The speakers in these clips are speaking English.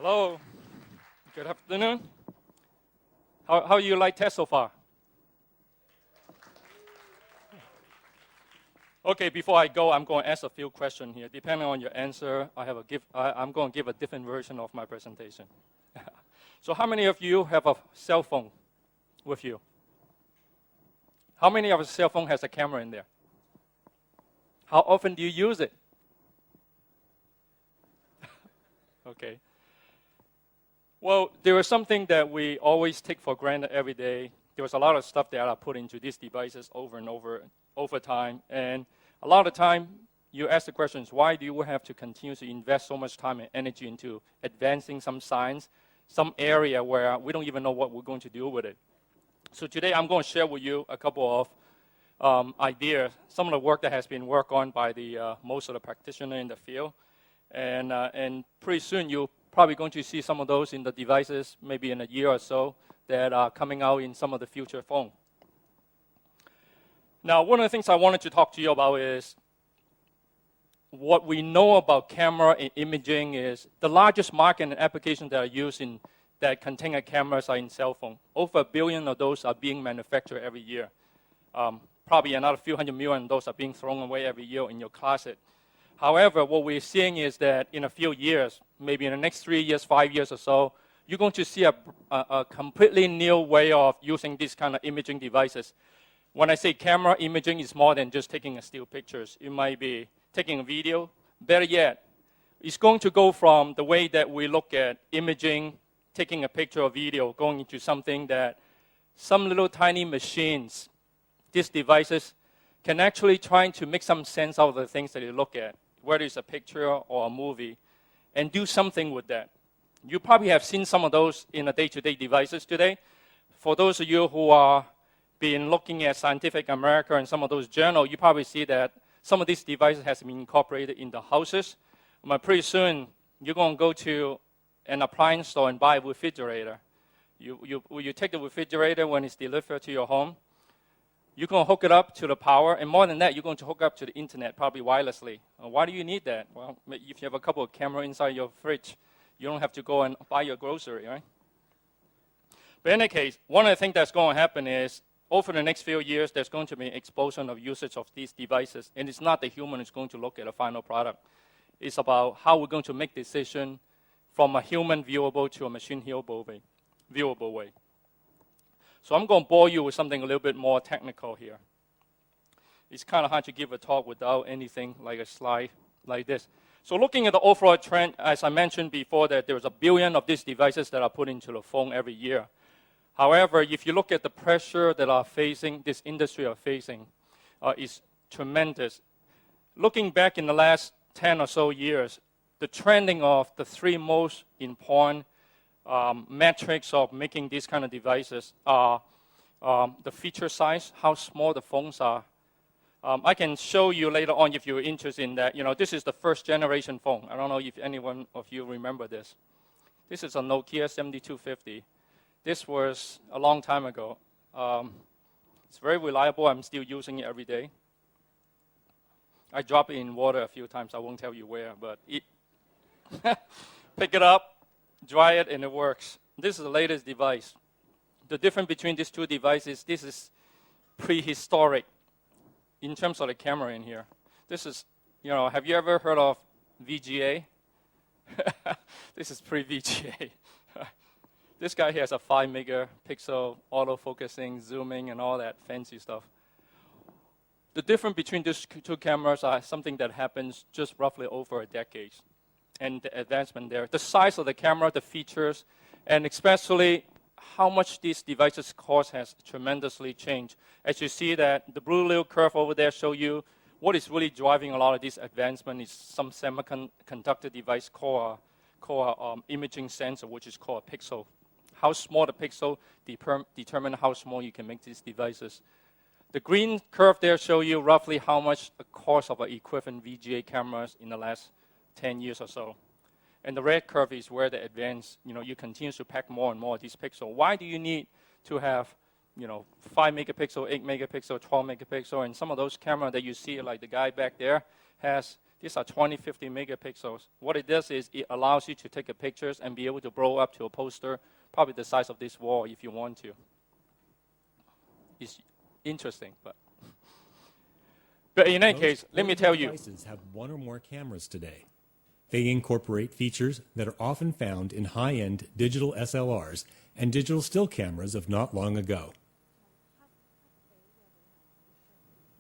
Hello. Good afternoon. How you like test so far? Okay, before I go, I'm going to ask a few questions here. Depending on your answer, I'm going to give a different version of my presentation. So how many of you have a cell phone with you? How many of a cell phone has a camera in there? How often do you use it? Okay. Well, there is something that we always take for granted every day. There was a lot of stuff that are put into these devices over and over time. And a lot of time, you ask the questions, why do you have to continue to invest so much time and energy into advancing some science, some area where we don't even know what we're going to do with it? So today, I'm going to share with you a couple of ideas, some of the work that has been worked on by most of the practitioners in the field. And pretty soon, you're probably going to see some of those in the devices, maybe in a year or so, that are coming out in some of the future phones. Now, one of the things I wanted to talk to you about is what we know about camera and imaging is the largest market and applications that are used that contain cameras are in cell phone. Over 1 billion of those are being manufactured every year. Probably another few hundred million of those are being thrown away every year in your closet. However, what we're seeing is that in a few years, maybe in the next 3 years, 5 years or so, you're going to see a completely new way of using these kind of imaging devices. When I say camera imaging, it's more than just taking a still pictures. It might be taking a video. Better yet, it's going to go from the way that we look at imaging, taking a picture or video, going into something that some little tiny machines, these devices, can actually try to make some sense out of the things that you look at, whether it's a picture or a movie, and do something with that. You probably have seen some of those in the day-to-day devices today. For those of you who are been looking at Scientific American and some of those journals, you probably see that some of these devices has been incorporated in the houses. But pretty soon, you're going to go to an appliance store and buy a refrigerator. You take the refrigerator when it's delivered to your home. You're going to hook it up to the power, and more than that, you're going to hook up to the internet, probably wirelessly. Why do you need that? Well, if you have a couple of cameras inside your fridge, you don't have to go and buy your grocery, right? But in any case, one of the things that's going to happen is, over the next few years, there's going to be an explosion of usage of these devices, and it's not the human who's going to look at a final product. It's about how we're going to make decisions from a human viewable to a machine viewable way. So I'm going to bore you with something a little bit more technical here. It's kind of hard to give a talk without anything like a slide like this. So looking at the overall trend, as I mentioned before, that there's 1 billion of these devices that are put into the phone every year. However, if you look at the pressure that this industry are facing, is tremendous. Looking back in the last 10 or so years, the trending of the 3 most important metrics of making these kind of devices are the feature size, how small the phones are. I can show you later on if you're interested in that. This is the first generation phone. I don't know if anyone of you remember this. This is a Nokia 7250. This was a long time ago. It's very reliable. I'm still using it every day. I drop it in water a few times. I won't tell you where, but pick it up, dry it, and it works. This is the latest device. The difference between these two devices, this is prehistoric in terms of the camera in here. This is, have you ever heard of VGA? This is pre-VGA. This guy has a 5 megapixel auto-focusing, zooming, and all that fancy stuff. The difference between these two cameras are something that happens just roughly over a decade. And the advancement there. The size of the camera, the features, and especially how much these devices cost has tremendously changed. As you see that the blue little curve over there show you what is really driving a lot of this advancement is some semiconductor device called imaging sensor, which is called a pixel. How small the pixel determine how small you can make these devices. The green curve there show you roughly how much the cost of an equivalent VGA cameras in the last 10 years or so. And the red curve is where the advance, you continue to pack more and more of these pixels. Why do you need to have, 5 megapixel, 8 megapixel, 12 megapixel, and some of those cameras that you see, like the guy back there, These are 20, 50 megapixels. What it does is it allows you to take a pictures and be able to blow up to a poster, probably the size of this wall if you want to. It's interesting, but in any case, let me tell you. Devices have one or more cameras today. They incorporate features that are often found in high-end digital SLRs and digital still cameras of not long ago.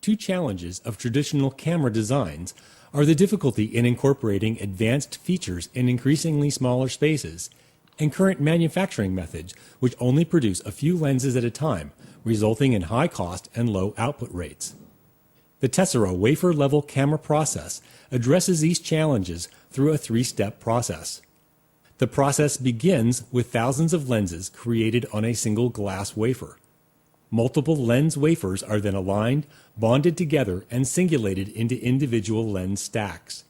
Two challenges of traditional camera designs are the difficulty in incorporating advanced features in increasingly smaller spaces and current manufacturing methods which only produce a few lenses at a time, resulting in high cost and low output rates. The Tessera wafer-level camera process addresses these challenges through a three-step process. The process begins with thousands of lenses created on a single glass wafer. Multiple lens wafers are then aligned, bonded together, and singulated into individual lens stacks.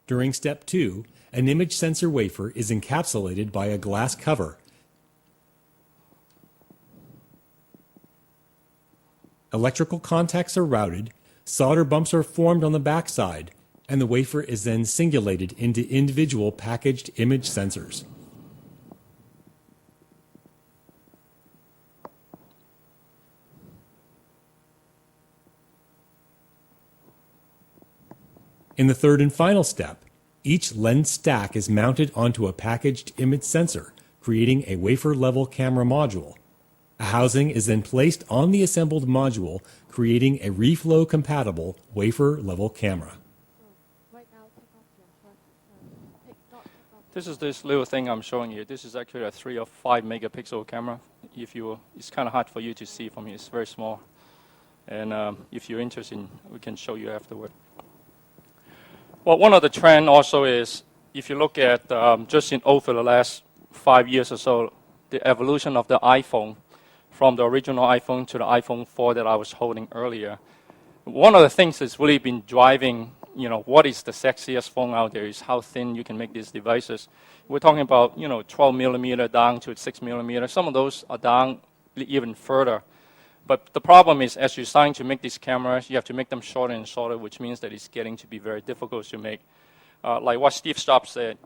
During step 2, an image sensor wafer is encapsulated by a glass cover. Electrical contacts are routed, solder bumps are formed on the backside, and the wafer is then singulated into individual packaged image sensors. In the third and final step, each lens stack is mounted onto a packaged image sensor, creating a wafer-level camera module. A housing is then placed on the assembled module, creating a reflow-compatible wafer-level camera. This is this little thing I'm showing you. This is actually a 3 or 5 megapixel camera. It's kind of hard for you to see from here. It's very small. And if you're interested, we can show you afterward. Well, one of the trends also is, if you look at just over the last 5 years or so, the evolution of the iPhone, from the original iPhone to the iPhone 4 that I was holding earlier. One of the things that's really been driving, what is the sexiest phone out there is how thin you can make these devices. We're talking about, 12 millimeter down to 6 millimeter. Some of those are down even further. But the problem is, as you're starting to make these cameras, you have to make them shorter and shorter, which means that it's getting to be very difficult to make. Like what Steve Jobs said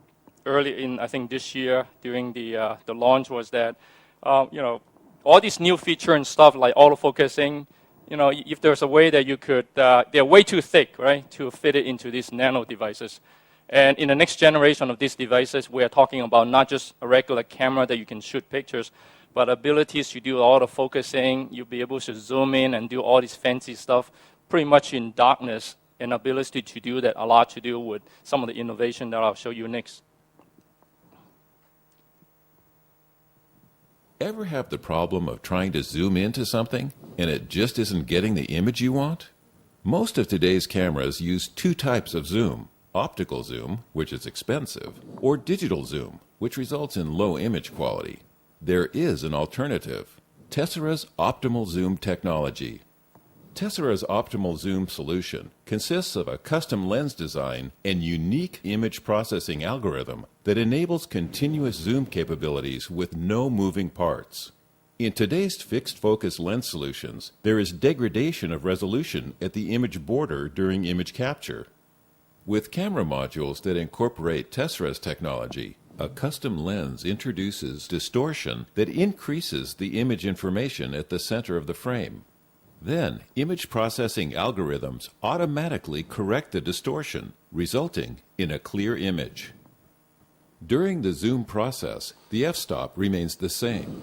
early in, I think, this year during the launch was that, all these new features and stuff like autofocusing, if there's a way that you could, they're way too thick, right, to fit it into these nano devices. And in the next generation of these devices, we're talking about not just a regular camera that you can shoot pictures, but abilities to do autofocusing, you'll be able to zoom in and do all this fancy stuff pretty much in darkness, and ability to do that a lot to do with some of the innovation that I'll show you next. Ever have the problem of trying to zoom into something and it just isn't getting the image you want? Most of today's cameras use two types of zoom: optical zoom, which is expensive, or digital zoom, which results in low image quality. There is an alternative: Tessera's optimal zoom technology. Tessera's optimal zoom solution consists of a custom lens design and unique image processing algorithm that enables continuous zoom capabilities with no moving parts. In today's fixed focus lens solutions, there is degradation of resolution at the image border during image capture. With camera modules that incorporate Tessera's technology, a custom lens introduces distortion that increases the image information at the center of the frame. Then, image processing algorithms automatically correct the distortion, resulting in a clear image. During the zoom process, the f-stop remains the same.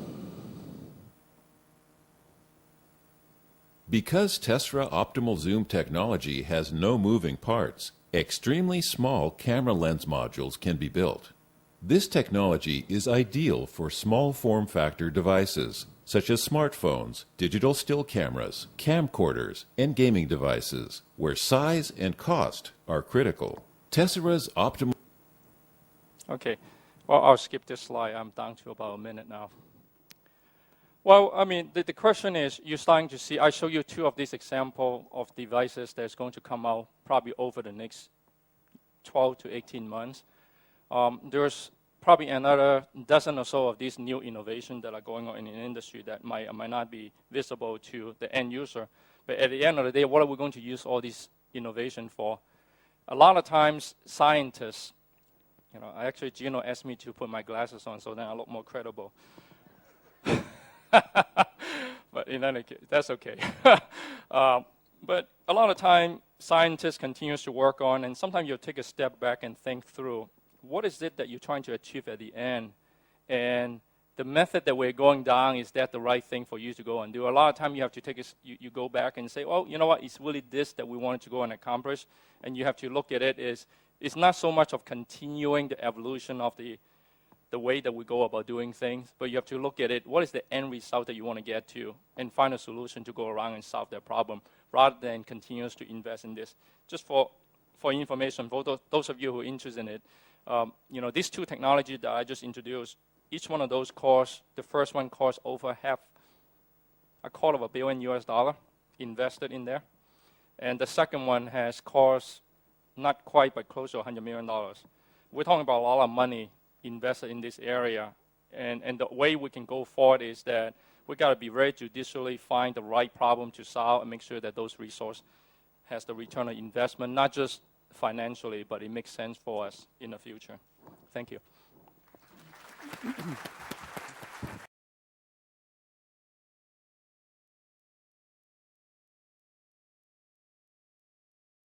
Because Tessera Optimal Zoom technology has no moving parts, extremely small camera lens modules can be built. This technology is ideal for small form factor devices, such as smartphones, digital still cameras, camcorders, and gaming devices, where size and cost are critical. Tessera's optimal... Okay, well, I'll skip this slide. I'm down to about a minute now. Well, I mean, the question is, you're starting to see, I show you two of these examples of devices that's going to come out probably over the next 12 to 18 months. There's probably another dozen or so of these new innovations that are going on in the industry that might not be visible to the end user. But at the end of the day, what are we going to use all this innovation for? A lot of times, scientists, actually Gino asked me to put my glasses on so then I look more credible. But in any case, that's okay. But a lot of time, scientists continues to work on, and sometimes you take a step back and think through, what is it that you're trying to achieve at the end? And the method that we're going down, is that the right thing for you to go and do? A lot of time you have to take you go back and say, oh, you know what, it's really this that we wanted to go and accomplish. And you have to look at it as, it's not so much of continuing the evolution of the way that we go about doing things, but you have to look at it, what is the end result that you want to get to, and find a solution to go around and solve that problem, rather than continues to invest in this. Just for information, for those of you who are interested in it, these two technologies that I just introduced, each one of those costs, the first one costs over $500 million US invested in there. And the second one has cost not quite, but close to $100 million. We're talking about a lot of money invested in this area. And the way we can go forward is that we got to be very judiciously find the right problem to solve and make sure that those resources has the return on investment, not just financially, but it makes sense for us in the future. Thank you.